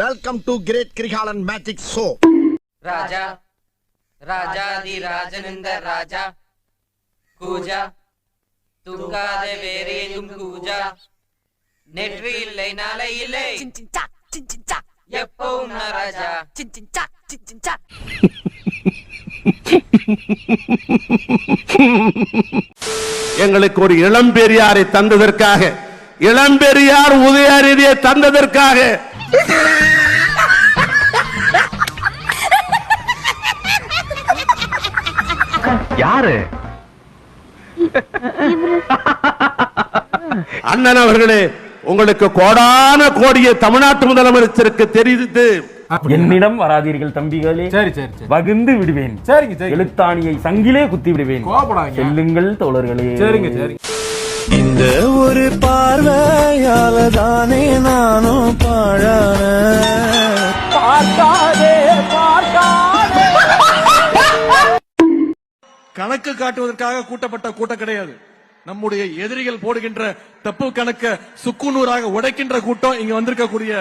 Welcome to great Kirikalan magic show. ராஜா ராஜாதி ராஜனிந்த ராஜா கூஜா தூங்காத வேறு எங்கும் கூஜா நெற்றி இல்லை நாளை இல்லை எப்பவும் ராஜா எங்களுக்கு ஒரு இளம்பெரியாரை தந்ததற்காக, இளம்பெரியார் உதயநிதியை தந்ததற்காக யாரு அண்ணன் அவர்களே, உங்களுக்கு கோடான கோடியை தமிழ்நாட்டு முதலமைச்சருக்கு தெரிவித்து என்னிடம் வராதீர்கள் தம்பிகளே. சரி சரி சரி, வகுந்து விடுவேன். சரிங்க சரி, எழுத்தாணியை சங்கிலே குத்தி விடுவேன். கோபப்படாதீங்க. செல்லுங்கள் தோழர்களே. சரிங்க சரி. இந்த ஒரு பார்வையால தானே நானும் பாழான. கணக்கு காட்டுவதற்காக கூட்டப்பட்ட கூட்டம் கிடையாது. நம்முடைய எதிரிகள் போடுகின்ற தப்பு கணக்க சுக்குநூறாக உடைக்கின்ற கூட்டம் இங்க வந்திருக்கக்கூடிய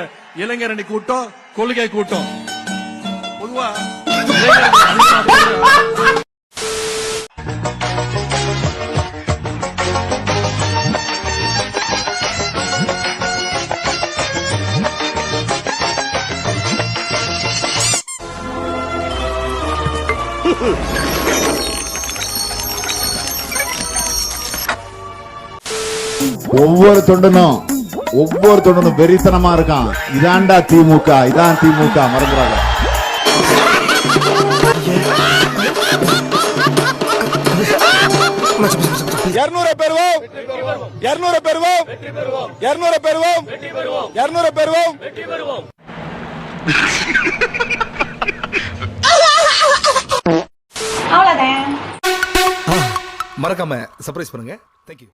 இளைஞரணி கூட்டம், கொள்கை கூட்டம். பொதுவா ஒவ்வொரு தொண்டனும் வெறித்தனமா இருக்கான். இதான்டா திமுக, இதான் திமுக மறந்துறாங்க. மறக்காம சர்ப்ரைஸ் பண்ணுங்க. தேங்க்யூ.